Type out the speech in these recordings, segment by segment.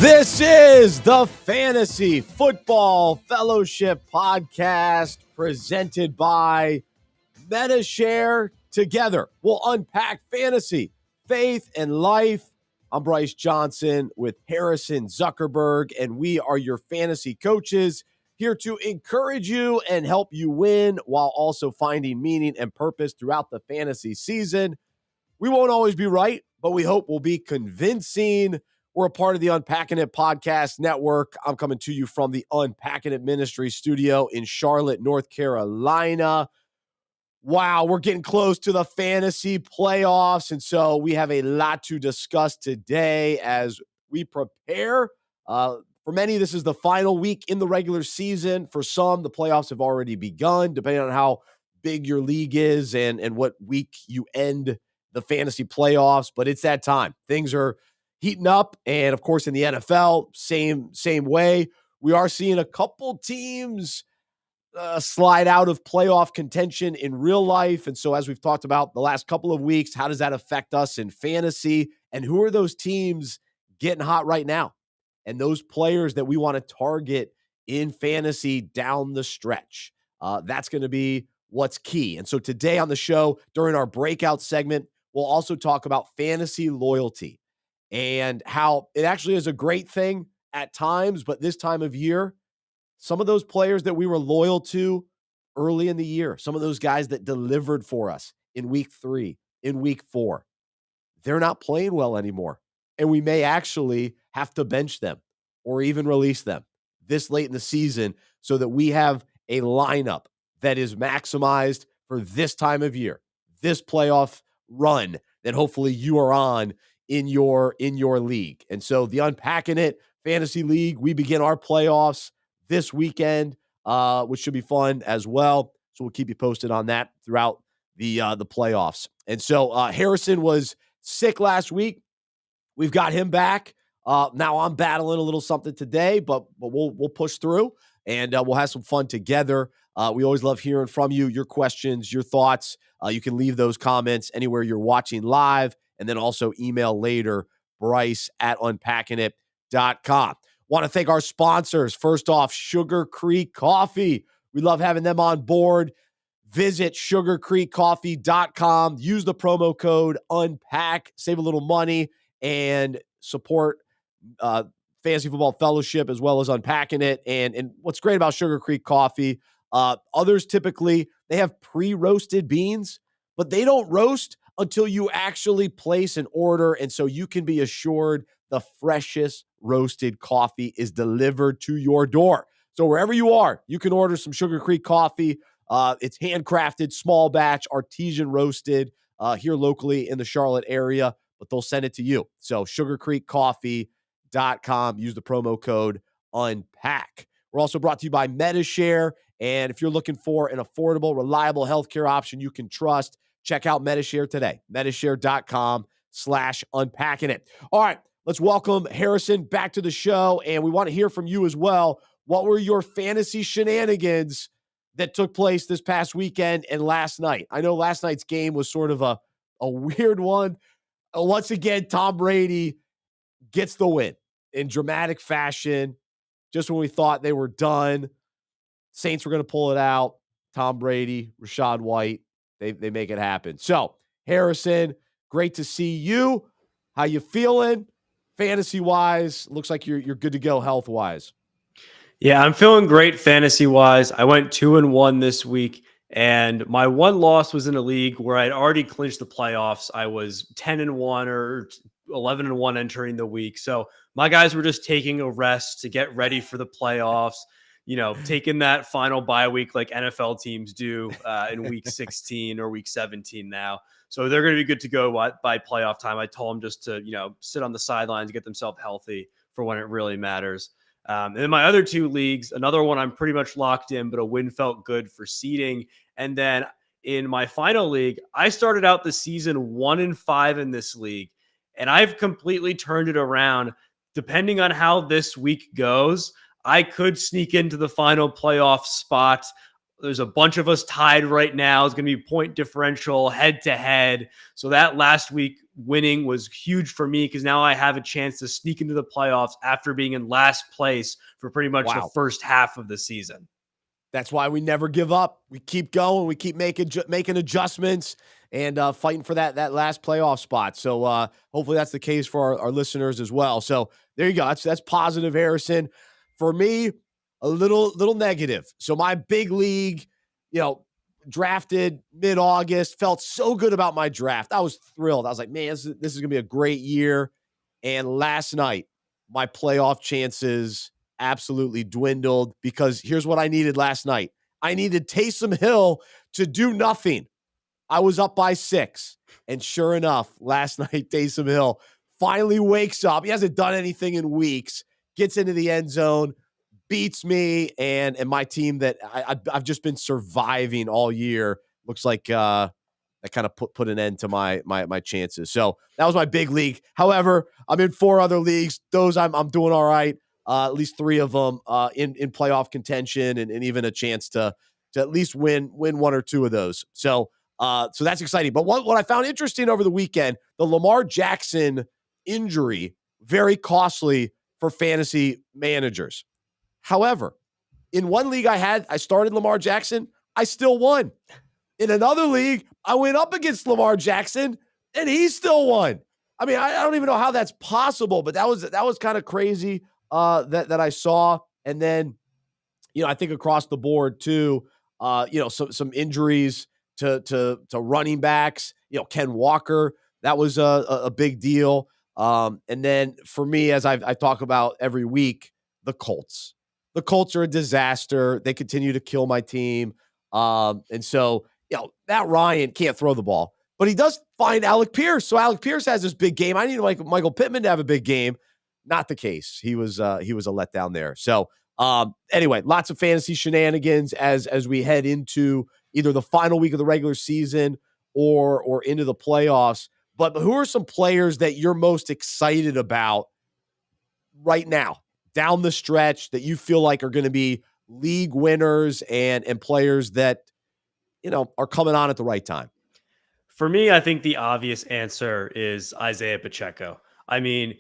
This is the Fantasy Football Fellowship podcast presented by Medi-Share. Together, we'll unpack fantasy, faith, and life. I'm Bryce Johnson with Harrison Zuckerberg, and we are your fantasy coaches here to encourage you and help you win while also finding meaning and purpose throughout the fantasy season. We won't always be right, but we hope we'll be convincing. We're a part of the Unpacking It Podcast Network. I'm coming to you from the Unpacking It Ministry studio in Charlotte, North Carolina. Wow, we're getting close to the fantasy playoffs, and so we have a lot to discuss today as we prepare. For many, this is the final week in the regular season. For some, the playoffs have already begun, depending on how big your league is and what week you end the fantasy playoffs. But it's that time. Things are heating up, and of course, in the NFL, same way. We are seeing a couple teams slide out of playoff contention in real life. And so as we've talked about the last couple of weeks, how does that affect us in fantasy? And who are those teams getting hot right now? And those players that we want to target in fantasy down the stretch. That's going to be what's key. And so today on the show, during our breakout segment, we'll also talk about fantasy loyalty and how it actually is a great thing at times, but this time of year, some of those players that we were loyal to early in the year, some of those guys that delivered for us in week 3, in week 4, they're not playing well anymore. And we may actually have to bench them or even release them this late in the season so that we have a lineup that is maximized for this time of year, this playoff run that hopefully you are on in your league. And so the Unpacking It Fantasy League, we begin our playoffs this weekend, which should be fun as well. So we'll keep you posted on that throughout the playoffs. And so Harrison was sick last week. We've got him back. Now I'm battling a little something today, but we'll push through and we'll have some fun together. We always love hearing from you, your questions, your thoughts. You can leave those comments anywhere you're watching live, and then also email later, Bryce@unpackingit.com. Want to thank our sponsors. First off, Sugar Creek Coffee. We love having them on board. Visit sugarcreekcoffee.com. Use the promo code UNPACK. Save a little money and support Fantasy Football Fellowship as well as Unpacking It. And what's great about Sugar Creek Coffee, others typically, they have pre-roasted beans, but they don't roast until you actually place an order. And so you can be assured the freshest roasted coffee is delivered to your door. So wherever you are, you can order some Sugar Creek coffee. It's handcrafted, small batch, artisan roasted here locally in the Charlotte area, but they'll send it to you. So sugarcreekcoffee.com. Use the promo code UNPACK. We're also brought to you by Medi-Share. And if you're looking for an affordable, reliable healthcare option you can trust, check out Medi-Share today. Medishare.com/unpackingit. All right. Let's welcome Harrison back to the show, and we want to hear from you as well. What were your fantasy shenanigans that took place this past weekend and last night? I know last night's game was sort of a weird one. Once again, Tom Brady gets the win in dramatic fashion. Just when we thought they were done, Saints were going to pull it out. Tom Brady, Rashad White, they make it happen. So, Harrison, great to see you. How you feeling? Fantasy-wise, looks like you're good to go health-wise. Yeah, I'm feeling great fantasy-wise. I went 2-1 this week, and my one loss was in a league where I'd already clinched the playoffs. I was 10-1 or 11-1 entering the week. So my guys were just taking a rest to get ready for the playoffs, taking that final bye week like NFL teams do in week 16 or week 17 now. So they're going to be good to go by playoff time. I told them just to, sit on the sidelines, get themselves healthy for when it really matters. And in my other two leagues, another one I'm pretty much locked in, but a win felt good for seeding. And then in my final league, I started out the season 1-5 in this league, and I've completely turned it around. Depending on how this week goes, I could sneak into the final playoff spot. There's a bunch of us tied right now. It's going to be point differential head to head. So that last week winning was huge for me because now I have a chance to sneak into the playoffs after being in last place for pretty much the first half of the season. That's why we never give up. We keep going. We keep making adjustments and fighting for that last playoff spot. So hopefully that's the case for our listeners as well. So there you go. That's positive, Harrison. For me, a little negative. So my big league, drafted mid-August, felt so good about my draft. I was thrilled. I was like, man, this is going to be a great year. And last night, my playoff chances absolutely dwindled because here's what I needed last night. I needed Taysom Hill to do nothing. I was up by 6. And sure enough, last night, Taysom Hill finally wakes up. He hasn't done anything in weeks, gets into the end zone, beats me and my team that I've just been surviving all year. Looks like that kind of put an end to my chances. So that was my big league. However, I'm in 4 other leagues. Those I'm doing all right. At least 3 of them in playoff contention and even a chance to at least win 1 or 2 of those. So that's exciting. But what I found interesting over the weekend, the Lamar Jackson injury, very costly for fantasy managers. However, in one league I started Lamar Jackson. I still won. In another league, I went up against Lamar Jackson, and he still won. I mean, I don't even know how that's possible, but that was kind of crazy that I saw. And then, I think across the board too, some injuries to running backs. Ken Walker, that was a big deal. And then for me, as I talk about every week, the Colts. The Colts are a disaster. They continue to kill my team. And so, Matt Ryan can't throw the ball, but he does find Alec Pierce. So Alec Pierce has this big game. I need Michael Pittman to have a big game. Not the case. He was a letdown there. So anyway, lots of fantasy shenanigans as we head into either the final week of the regular season or into the playoffs. But who are some players that you're most excited about right now, down the stretch, that you feel like are going to be league winners and players that, are coming on at the right time? For me, I think the obvious answer is Isaiah Pacheco. I mean,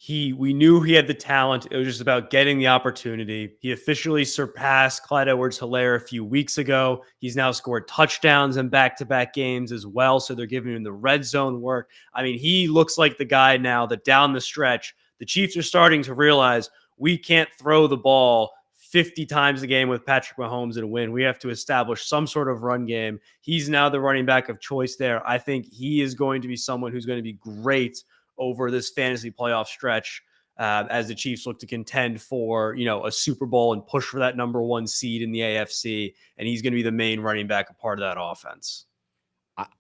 we knew he had the talent. It was just about getting the opportunity. He officially surpassed Clyde Edwards-Helaire a few weeks ago. He's now scored touchdowns in back-to-back games as well, so they're giving him the red zone work. I mean, he looks like the guy now that down the stretch, the Chiefs are starting to realize we can't throw the ball 50 times a game with Patrick Mahomes and win. We have to establish some sort of run game. He's now the running back of choice there. I think he is going to be someone who's going to be great over this fantasy playoff stretch as the Chiefs look to contend for, a Super Bowl and push for that number 1 seed in the AFC. And he's going to be the main running back, a part of that offense.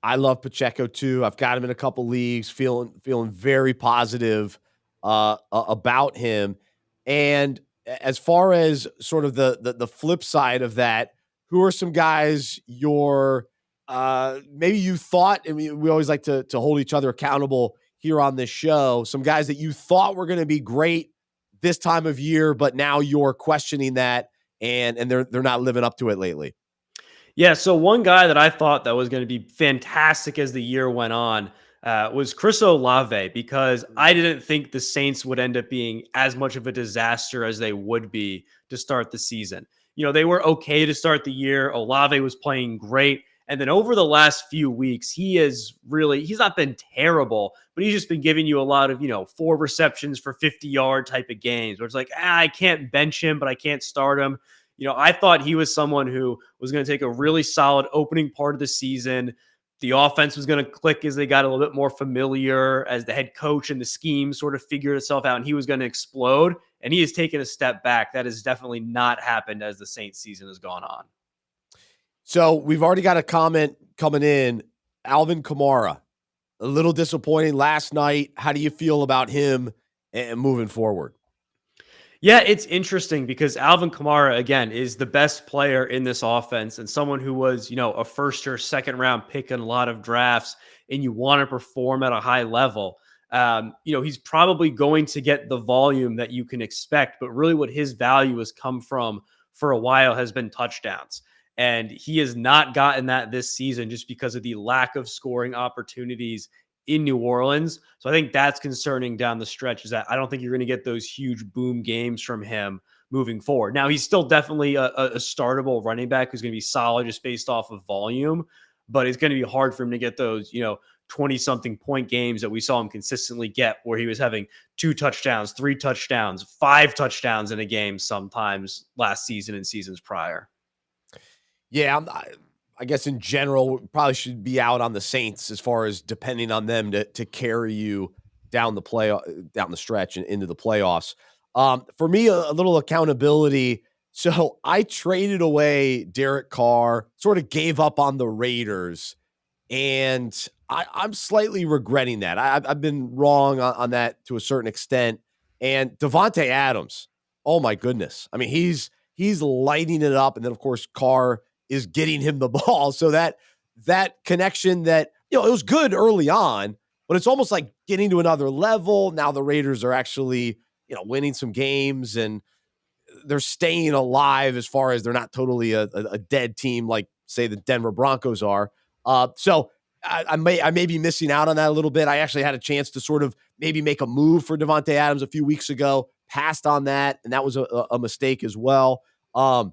I love Pacheco too. I've got him in a couple leagues, feeling very positive about him. And as far as sort of the flip side of that, who are some guys you're maybe you thought, and we always like to hold each other accountable here on this show, some guys that you thought were going to be great this time of year, but now you're questioning that and they're not living up to it lately? Yeah, so one guy that I thought that was going to be fantastic as the year went on was Chris Olave, because I didn't think the Saints would end up being as much of a disaster as they would be to start the season. They were okay to start the year. Olave was playing great. And then over the last few weeks, he's not been terrible, but he's just been giving you a lot of, 4 receptions for 50-yard type of games where it's like, I can't bench him, but I can't start him. I thought he was someone who was going to take a really solid opening part of the season. The offense was going to click as they got a little bit more familiar, as the head coach and the scheme sort of figured itself out, and he was going to explode. And he has taken a step back. That has definitely not happened as the Saints season has gone on. So we've already got a comment coming in. Alvin Kamara, a little disappointing last night. How do you feel about him and moving forward? Yeah, it's interesting because Alvin Kamara, again, is the best player in this offense and someone who was, a first or second round pick in a lot of drafts, and you want to perform at a high level. He's probably going to get the volume that you can expect, but really what his value has come from for a while has been touchdowns. And he has not gotten that this season just because of the lack of scoring opportunities in New Orleans. So I think that's concerning down the stretch, is that I don't think you're going to get those huge boom games from him moving forward. Now, he's still definitely a startable running back who's going to be solid just based off of volume, but it's going to be hard for him to get those, 20 something point games that we saw him consistently get, where he was having 2 touchdowns, 3 touchdowns, 5 touchdowns in a game sometimes last season and seasons prior. Yeah, I guess in general, we probably should be out on the Saints as far as depending on them to carry you down the stretch and into the playoffs. For me, a little accountability. So I traded away Derek Carr, sort of gave up on the Raiders, and I'm slightly regretting that. I've been wrong on that to a certain extent. And Devontae Adams, oh my goodness. I mean, he's lighting it up. And then, of course, Carr is getting him the ball. So that connection that, it was good early on, but it's almost like getting to another level. Now the Raiders are actually, winning some games, and they're staying alive as far as they're not totally a dead team like, say, the Denver Broncos are. So I may be missing out on that a little bit. I actually had a chance to sort of maybe make a move for Devontae Adams a few weeks ago, passed on that, and that was a mistake as well. And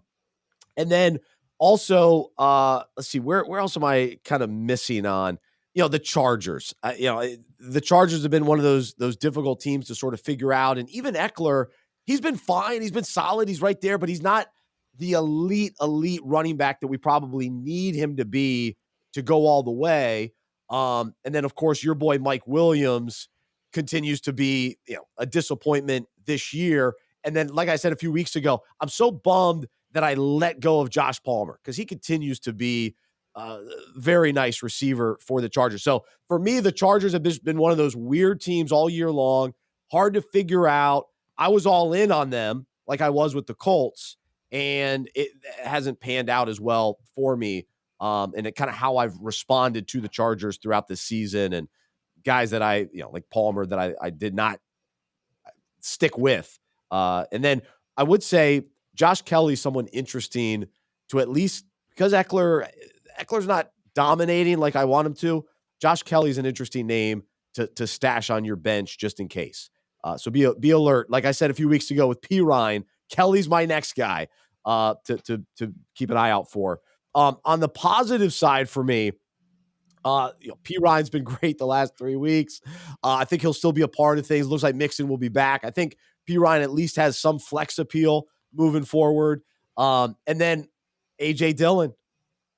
then also, let's see, where else am I kind of missing on? The Chargers. The Chargers have been one of those difficult teams to sort of figure out. And even Eckler, he's been fine. He's been solid. He's right there, but he's not the elite running back that we probably need him to be to go all the way. And then, of course, your boy Mike Williams continues to be, a disappointment this year. And then, like I said a few weeks ago, I'm so bummed that I let go of Josh Palmer, because he continues to be a very nice receiver for the Chargers. So for me, the Chargers have been one of those weird teams all year long, hard to figure out. I was all in on them like I was with the Colts, and it hasn't panned out as well for me. And it kind of how I've responded to the Chargers throughout the season, and guys that I, like Palmer, that I did not stick with. And then I would say Josh Kelly's someone interesting to, at least because Eckler's not dominating like I want him to. Josh Kelly's an interesting name to stash on your bench just in case. So be alert. Like I said a few weeks ago with P. Ryan, Kelly's my next guy to keep an eye out for. On the positive side for me, P. Ryan's been great the last 3 weeks. I think he'll still be a part of things. Looks like Mixon will be back. I think P. Ryan at least has some flex appeal moving forward. And then A.J. Dillon,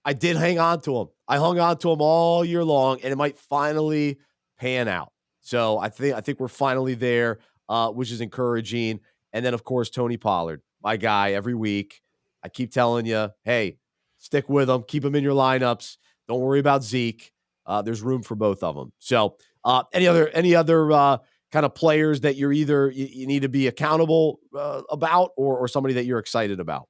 I did hang on to him. I hung on to him all year long, and it might finally pan out. So I think we're finally there, which is encouraging. And then, of course, Tony Pollard, my guy every week. I keep telling you, hey, stick with him. Keep him in your lineups. Don't worry about Zeke. There's room for both of them. So any other kind of players that you're either you need to be accountable about, or somebody that you're excited about?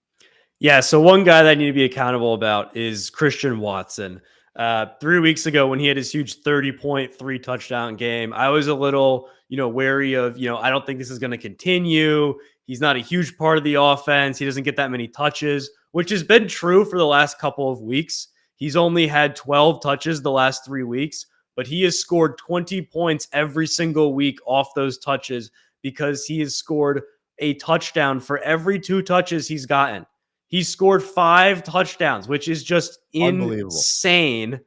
Yeah, so one guy that I need to be accountable about is Christian Watson. 3 weeks ago, when he had his huge 30-point, 3-touchdown game, I was a little, wary of, I don't think this is going to continue. He's not a huge part of the offense. He doesn't get that many touches, which has been true for the last couple of weeks. He's only had 12 touches the last 3 weeks, but he has scored 20 points every single week off those touches, because he has scored a touchdown for every 2 touches he's gotten. He scored 5 touchdowns, which is just insane.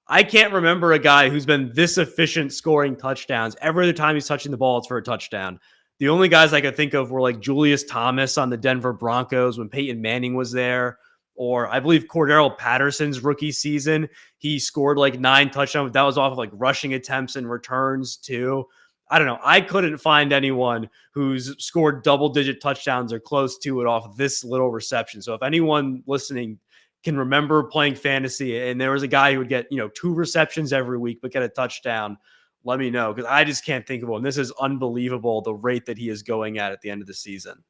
I can't remember a guy who's been this efficient scoring touchdowns. Every other time he's touching the ball, it's for a touchdown. The only guys I could think of were like Julius Thomas on the Denver Broncos when Peyton Manning was there, or I believe Cordero Patterson's rookie season. He scored like 9 touchdowns. That was off of like rushing attempts and returns too. I don't know. I couldn't find anyone who's scored double-digit touchdowns or close to it off this little reception. So if anyone listening can remember playing fantasy and there was a guy who would get, 2 receptions every week but get a touchdown, let me know, because I just can't think of one. This is unbelievable, the rate that he is going at the end of the season.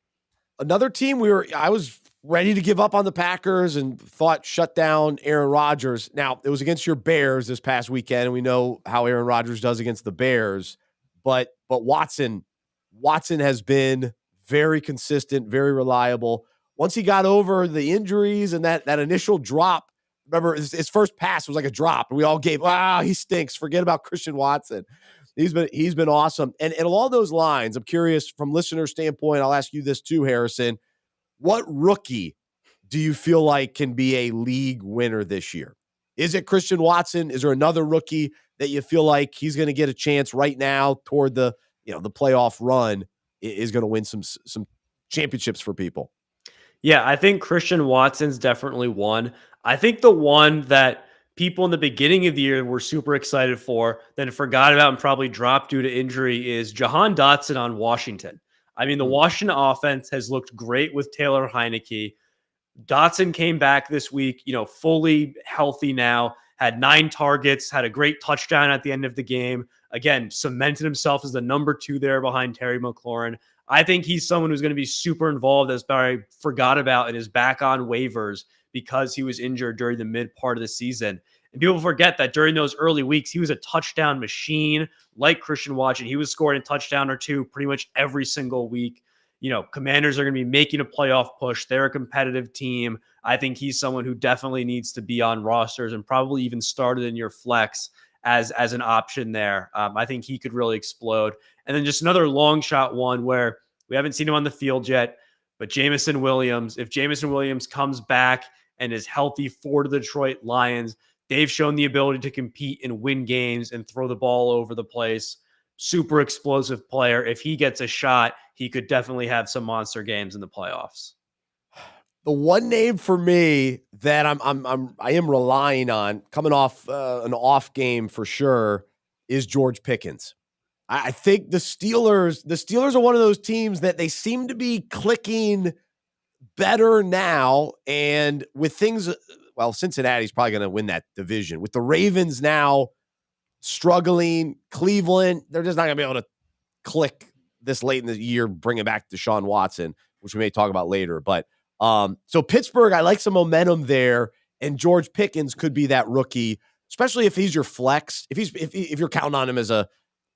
Another team I was ready to give up on the Packers and thought shut down Aaron Rodgers. Now, it was against your Bears this past weekend, and we know how Aaron Rodgers does against the Bears. But Watson has been very consistent, very reliable. Once he got over the injuries and that initial drop remember his first pass was like a drop, and we all gave, he stinks. Forget about Christian Watson. He's been awesome. And along those lines, I'm curious from listener standpoint, I'll ask you this too, Harrison. What rookie do you feel like can be a league winner this year? Is it Christian Watson? Is there another rookie that you feel like he's going to get a chance right now toward the playoff run is going to win some championships for people? Yeah, I think Christian Watson's definitely one. I think the one that people in the beginning of the year were super excited for, then forgot about and probably dropped due to injury is Jahan Dotson on Washington. I mean, the Washington offense has looked great with Taylor Heineke. Dotson came back this week, fully healthy now, had 9 targets, had a great touchdown at the end of the game. Again, cemented himself as the number 2 there behind Terry McLaurin. I think he's someone who's going to be super involved, as Barry forgot about, and is back on waivers because he was injured during the mid part of the season. And people forget that during those early weeks, he was a touchdown machine like Christian Watson. He was scoring a touchdown or two pretty much every single week. Commanders are going to be making a playoff push. They're a competitive team. I think he's someone who definitely needs to be on rosters and probably even started in your flex as an option there. I think he could really explode. And then just another long shot one where we haven't seen him on the field yet, but Jameson Williams. If Jameson Williams comes back and is healthy for the Detroit Lions, they've shown the ability to compete and win games and throw the ball over the place. Super explosive player. If he gets a shot, he could definitely have some monster games in the playoffs. The one name for me that I am relying on coming off an off game for sure is George Pickens. I think the Steelers are one of those teams that they seem to be clicking better now, and with things, Cincinnati's probably going to win that division. With the Ravens now struggling, Cleveland, they're just not going to be able to click this late in the year, bringing back Deshaun Watson, which we may talk about later. But so Pittsburgh, I like some momentum there, and George Pickens could be that rookie, especially if he's your flex. If you're counting on him as a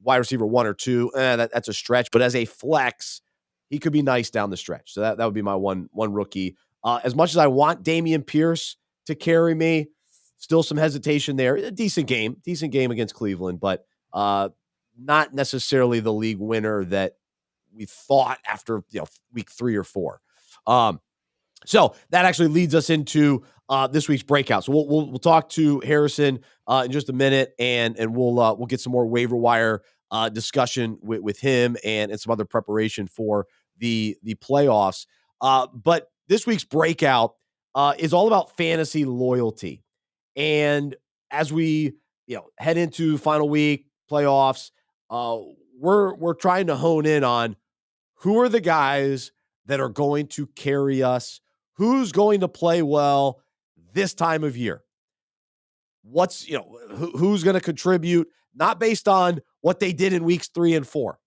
wide receiver 1 or 2, that's a stretch. But as a flex, he could be nice down the stretch. So that would be my one rookie. As much as I want Dameon Pierce to carry me, still some hesitation there. A decent game against Cleveland, but not necessarily the league winner that we thought after week 3 or 4. So that actually leads us into this week's breakout. So we'll talk to Harrison in just a minute, and we'll get some more waiver wire discussion with him and some other preparation for the playoffs. But this week's breakout is all about fantasy loyalty, and as we head into final week playoffs, we're trying to hone in on who are the guys that are going to carry us, who's going to play well this time of year. What's, who's going to contribute, not based on what they did in weeks 3 and 4.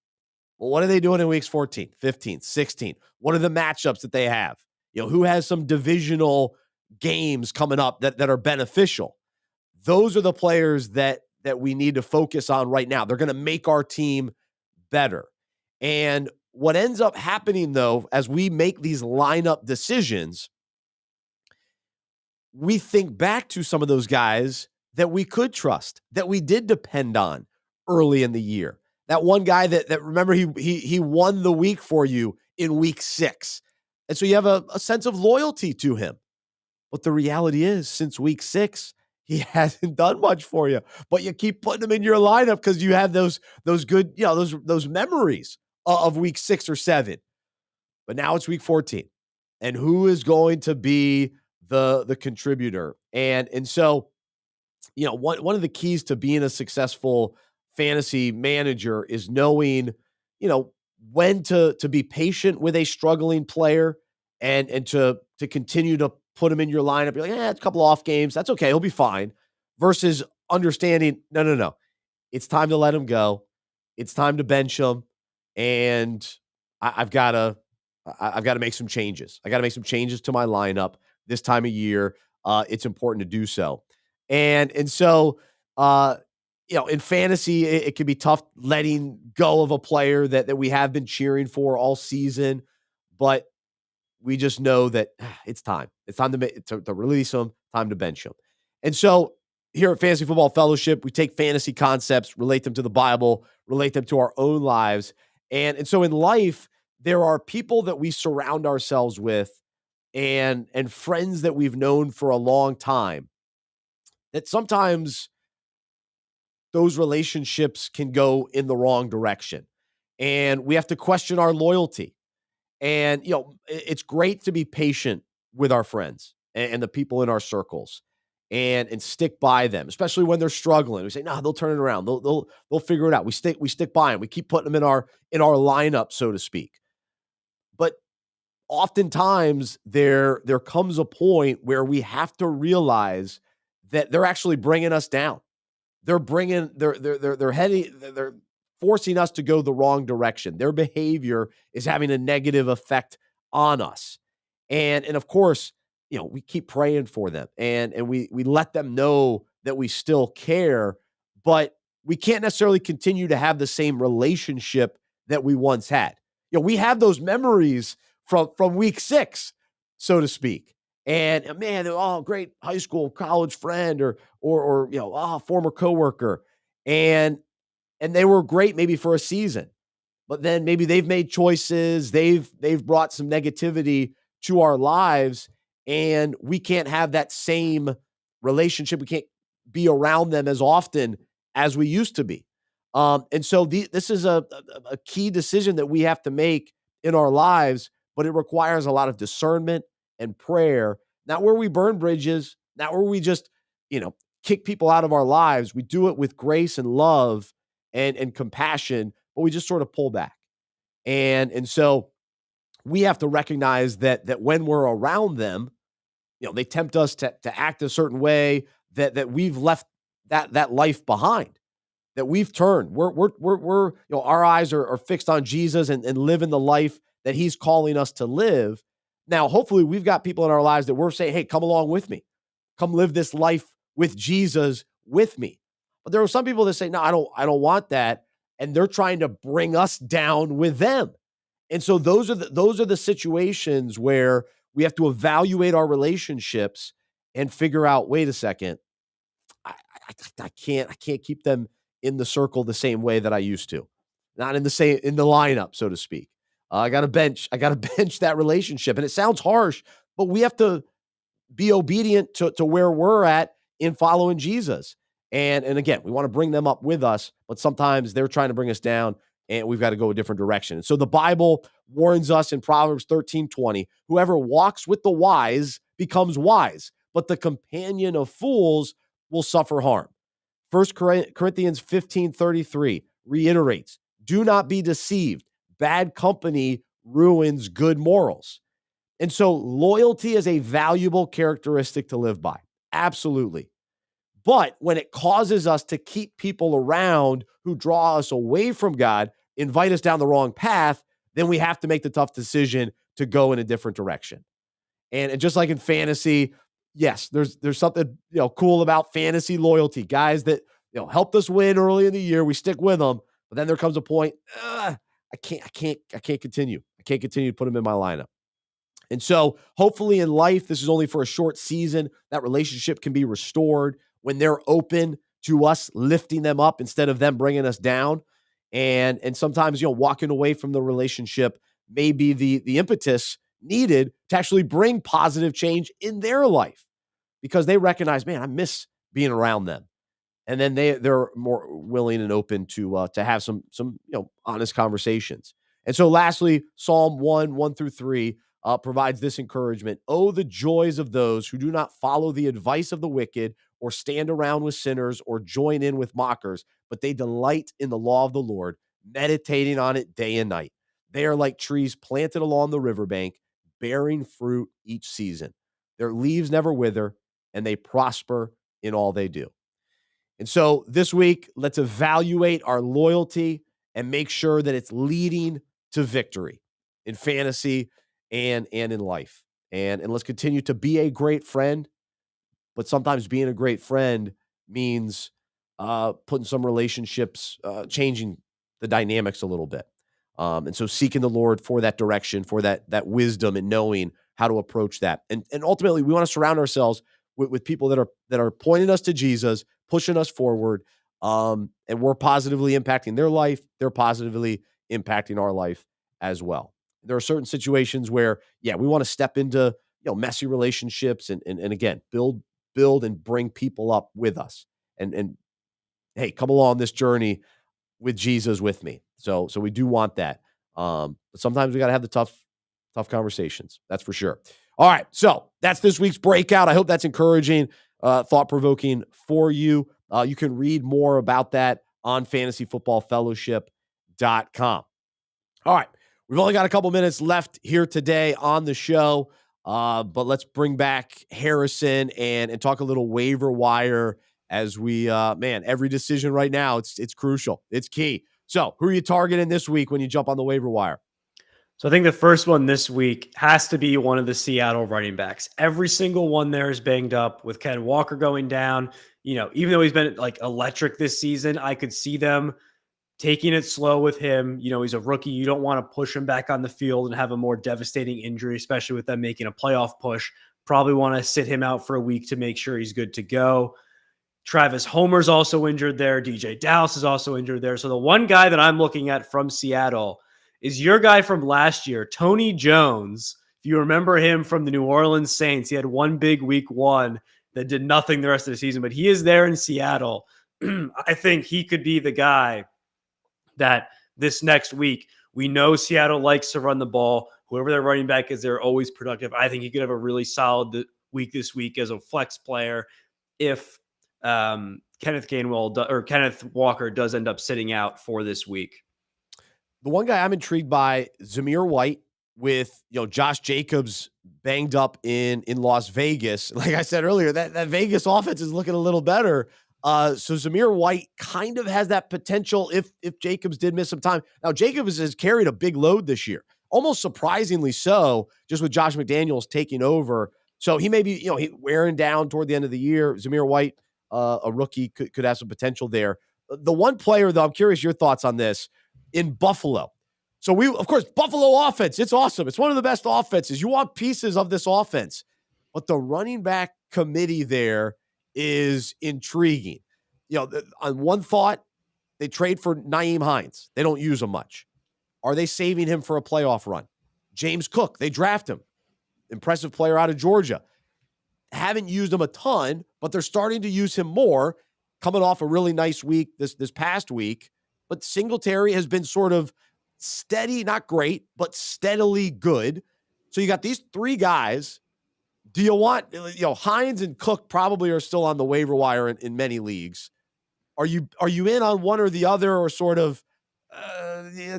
Well, what are they doing in weeks 14, 15, 16? What are the matchups that they have? Who has some divisional games coming up that are beneficial? Those are the players that we need to focus on right now. They're going to make our team better. And what ends up happening, though, as we make these lineup decisions, we think back to some of those guys that we could trust, that we did depend on early in the year. That one guy that remember, he won the week for you in week 6. And so you have a sense of loyalty to him. But the reality is, since week 6, he hasn't done much for you. But you keep putting him in your lineup because you have those good, those memories of week 6 or 7. But now it's week 14. And who is going to be the contributor? And so, one of the keys to being a successful fantasy manager is knowing, when to be patient with a struggling player and to continue to put him in your lineup. You're like, it's a couple off games. That's okay. He'll be fine. Versus understanding, no. It's time to let him go. It's time to bench him. And I've got to make some changes. I got to make some changes to my lineup this time of year. It's important to do so. And so, in fantasy, it can be tough letting go of a player that we have been cheering for all season, but we just know that it's time. It's time to release him, time to bench him. And so here at Fantasy Football Fellowship, we take fantasy concepts, relate them to the Bible, relate them to our own lives. And so in life, there are people that we surround ourselves with and friends that we've known for a long time that sometimes those relationships can go in the wrong direction. And we have to question our loyalty. And, it's great to be patient with our friends and the people in our circles and stick by them, especially when they're struggling. We say, no, they'll turn it around. They'll figure it out. We stick by them. We keep putting them in our lineup, so to speak. But oftentimes there comes a point where we have to realize that they're actually bringing us down. They're forcing us to go the wrong direction. Their behavior is having a negative effect on us. And of course, we keep praying for them and we let them know that we still care, but we can't necessarily continue to have the same relationship that we once had. We have those memories from week 6, so to speak. And man, oh, great high school, college friend, or former coworker, and they were great maybe for a season, but then maybe they've made choices, they've brought some negativity to our lives, and we can't have that same relationship. We can't be around them as often as we used to be. And so this is a key decision that we have to make in our lives, but it requires a lot of discernment and prayer, not where we burn bridges, not where we just, kick people out of our lives. We do it with grace and love and compassion, but we just sort of pull back. And so we have to recognize that when we're around them, they tempt us to act a certain way, that we've left that life behind, that we've turned. We're our eyes are fixed on Jesus and living the life that he's calling us to live. Now, hopefully we've got people in our lives that we're saying, hey, come along with me. Come live this life with Jesus with me. But there are some people that say, no, I don't want that. And they're trying to bring us down with them. And so those are the situations where we have to evaluate our relationships and figure out, wait a second, I can't keep them in the circle the same way that I used to. Not in the lineup, so to speak. I got to bench that relationship. And it sounds harsh, but we have to be obedient to where we're at in following Jesus. And again, we want to bring them up with us, but sometimes they're trying to bring us down and we've got to go a different direction. And so the Bible warns us in Proverbs 13:20, whoever walks with the wise becomes wise, but the companion of fools will suffer harm. 1 Corinthians 15:33 reiterates, do not be deceived. Bad company ruins good morals. And so loyalty is a valuable characteristic to live by. Absolutely. But when it causes us to keep people around who draw us away from God, invite us down the wrong path, then we have to make the tough decision to go in a different direction. And just like in fantasy, yes, there's something cool about fantasy loyalty. Guys that helped us win early in the year, we stick with them. But then there comes a point, I can't continue. I can't continue to put them in my lineup. And so hopefully in life, this is only for a short season. That relationship can be restored when they're open to us lifting them up instead of them bringing us down. And sometimes, walking away from the relationship may be the impetus needed to actually bring positive change in their life because they recognize, man, I miss being around them. And then they're more willing and open to have some honest conversations. And so lastly, Psalm 1:1-3 provides this encouragement. Oh, the joys of those who do not follow the advice of the wicked or stand around with sinners or join in with mockers, but they delight in the law of the Lord, meditating on it day and night. They are like trees planted along the riverbank, bearing fruit each season. Their leaves never wither, and they prosper in all they do. And so this week, let's evaluate our loyalty and make sure that it's leading to victory in fantasy and in life. And let's continue to be a great friend. But sometimes being a great friend means putting some relationships, changing the dynamics a little bit. And so seeking the Lord for that direction, for that wisdom and knowing how to approach that. And ultimately, we want to surround ourselves with people that are pointing us to Jesus, pushing us forward, and we're positively impacting their life. They're positively impacting our life as well. There are certain situations where, yeah, we want to step into messy relationships and again build and bring people up with us. And hey, come along this journey with Jesus with me. So we do want that. But sometimes we got to have the tough conversations. That's for sure. All right. So that's this week's breakout. I hope that's encouraging, thought provoking for you. You can read more about that on fantasyfootballfellowship.com. All right. We've only got a couple minutes left here today on the show. But let's bring back Harrison and talk a little waiver wire as we, every decision right now, it's crucial. It's key. So who are you targeting this week when you jump on the waiver wire? So I think the first one this week has to be one of the Seattle running backs. Every single one there is banged up with Ken Walker going down. Even though he's been like electric this season, I could see them taking it slow with him. He's a rookie. You don't want to push him back on the field and have a more devastating injury, especially with them making a playoff push. Probably want to sit him out for a week to make sure he's good to go. Travis Homer's also injured there. DJ Dallas is also injured there. So the one guy that I'm looking at from Seattle is your guy from last year, Tony Jones. If you remember him from the New Orleans Saints, he had one big week one that did nothing the rest of the season, but he is there in Seattle. I think he could be the guy that this next week, we know Seattle likes to run the ball. Whoever their running back is, they're always productive. I think he could have a really solid week this week as a flex player if Kenneth Walker does end up sitting out for this week. The one guy I'm intrigued by, Zamir White, with Josh Jacobs banged up in Las Vegas. Like I said earlier, that Vegas offense is looking a little better. So Zamir White kind of has that potential if Jacobs did miss some time. Now, Jacobs has carried a big load this year, almost surprisingly so, just with Josh McDaniels taking over. So he may be, he wearing down toward the end of the year. Zamir White, a rookie, could have some potential there. The one player, though, I'm curious your thoughts on this, in Buffalo. So of course, Buffalo offense, it's awesome. It's one of the best offenses. You want pieces of this offense. But the running back committee there is intriguing. On one thought, they trade for Nyheim Hines. They don't use him much. Are they saving him for a playoff run? James Cook, they draft him. Impressive player out of Georgia. Haven't used him a ton, but they're starting to use him more, coming off a really nice week this past week. But Singletary has been sort of steady, not great, but steadily good. So you got these three guys. Do you want, Hines and Cook probably are still on the waiver wire in many leagues. Are you in on one or the other, or sort of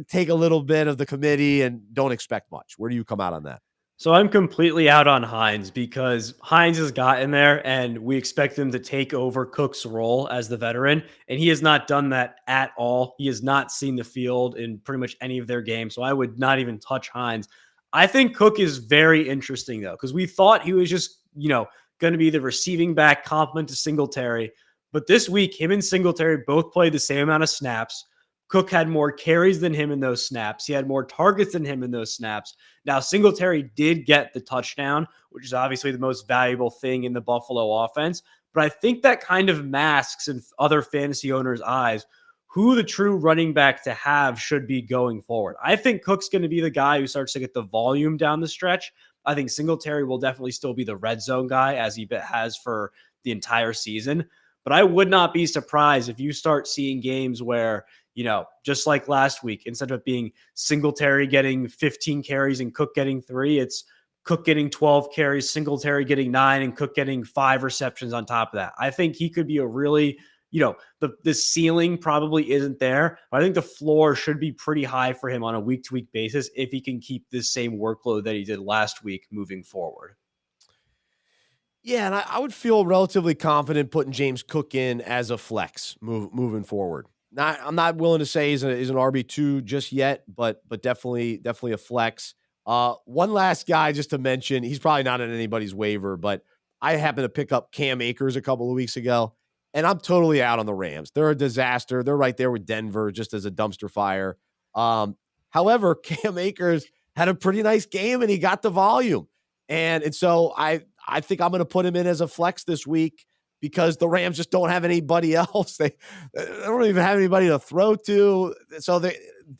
take a little bit of the committee and don't expect much? Where do you come out on that? So I'm completely out on Hines because Hines has gotten there and we expect him to take over Cook's role as the veteran. And he has not done that at all. He has not seen the field in pretty much any of their games. So I would not even touch Hines. I think Cook is very interesting, though, because we thought he was just, going to be the receiving back complement to Singletary. But this week, him and Singletary both played the same amount of snaps. Cook had more carries than him in those snaps. He had more targets than him in those snaps. Now, Singletary did get the touchdown, which is obviously the most valuable thing in the Buffalo offense. But I think that kind of masks in other fantasy owners' eyes who the true running back to have should be going forward. I think Cook's going to be the guy who starts to get the volume down the stretch. I think Singletary will definitely still be the red zone guy, as he has for the entire season. But I would not be surprised if you start seeing games where, just like last week, instead of being Singletary getting 15 carries and Cook getting 3, it's Cook getting 12 carries, Singletary getting 9, and Cook getting 5 receptions on top of that. I think he could be a really, the ceiling probably isn't there, but I think the floor should be pretty high for him on a week-to-week basis if he can keep this same workload that he did last week moving forward. Yeah, and I would feel relatively confident putting James Cook in as a flex moving forward. I'm not willing to say he's an RB2 just yet, but definitely a flex. One last guy just to mention, he's probably not on anybody's waiver, but I happened to pick up Cam Akers a couple of weeks ago, and I'm totally out on the Rams. They're a disaster. They're right there with Denver just as a dumpster fire. However, Cam Akers had a pretty nice game, and he got the volume. And so I I think I'm going to put him in as a flex this week because the Rams just don't have anybody else. They don't even have anybody to throw to. So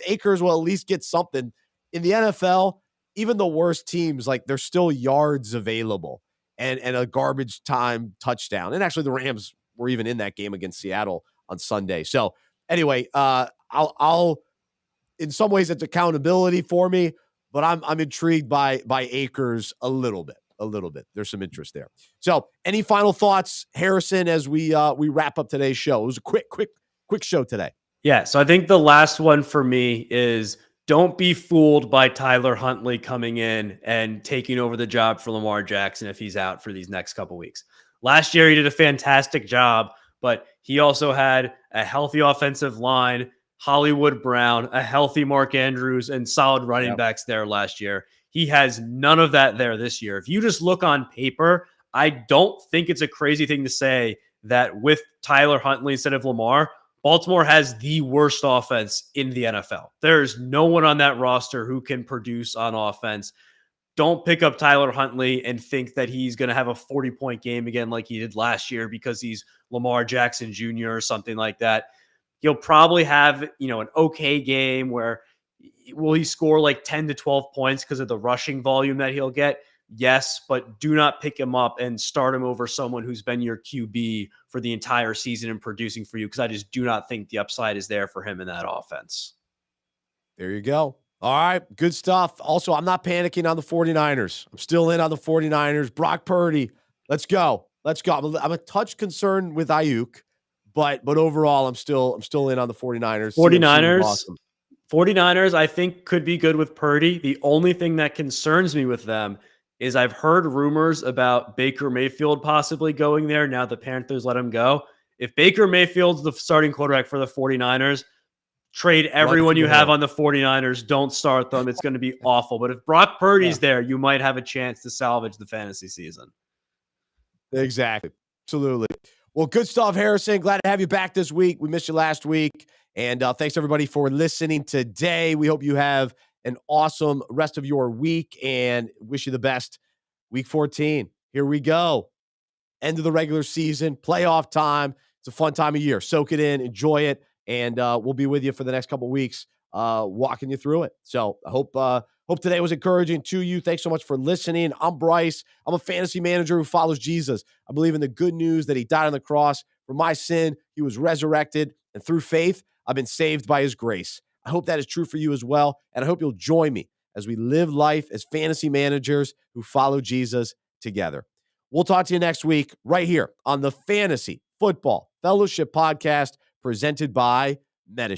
Akers will at least get something. In the NFL, even the worst teams, like there's still yards available and a garbage time touchdown. And actually the Rams were even in that game against Seattle on Sunday. So anyway, I'll in some ways it's accountability for me, but I'm intrigued by Akers a little bit. There's some interest there. So any final thoughts, Harrison, as we wrap up today's show? It was a quick show today. Yeah. So I think the last one for me is don't be fooled by Tyler Huntley coming in and taking over the job for Lamar Jackson if he's out for these next couple weeks. Last year, he did a fantastic job, but he also had a healthy offensive line, Hollywood Brown, a healthy Mark Andrews, and solid running backs there last year. He has none of that there this year. If you just look on paper, I don't think it's a crazy thing to say that with Tyler Huntley instead of Lamar, Baltimore has the worst offense in the NFL. There's no one on that roster who can produce on offense. Don't pick up Tyler Huntley and think that he's going to have a 40-point game again like he did last year because he's Lamar Jackson Jr. or something like that. He'll probably have, an okay game where will he score like 10 to 12 points because of the rushing volume that he'll get? Yes, but do not pick him up and start him over someone who's been your QB for the entire season and producing for you, because I just do not think the upside is there for him in that offense. There you go. All right, good stuff. Also, I'm not panicking on the 49ers. I'm still in on the 49ers. Brock Purdy, let's go. I'm a touch concerned with Ayuk, but overall, I'm still in on the 49ers. 49ers, I think, could be good with Purdy. The only thing that concerns me with them is I've heard rumors about Baker Mayfield possibly going there now the Panthers let him go. If Baker Mayfield's the starting quarterback for the 49ers, trade everyone you have on the 49ers. Don't start them. It's going to be awful. But if Brock Purdy's there, you might have a chance to salvage the fantasy season. Exactly. Absolutely. Well, good stuff, Harrison. Glad to have you back this week. We missed you last week. And thanks, everybody, for listening today. We hope you have an awesome rest of your week and wish you the best. Week 14. Here we go. End of the regular season, playoff time. It's a fun time of year. Soak it in, enjoy it, and we'll be with you for the next couple of weeks, walking you through it. So I hope today was encouraging to you. Thanks so much for listening. I'm Bryce. I'm a fantasy manager who follows Jesus. I believe in the good news that he died on the cross for my sin. He was resurrected, and through faith, I've been saved by his grace. I hope that is true for you as well, and I hope you'll join me as we live life as fantasy managers who follow Jesus together. We'll talk to you next week right here on the Fantasy Football Fellowship Podcast presented by Medi-Share.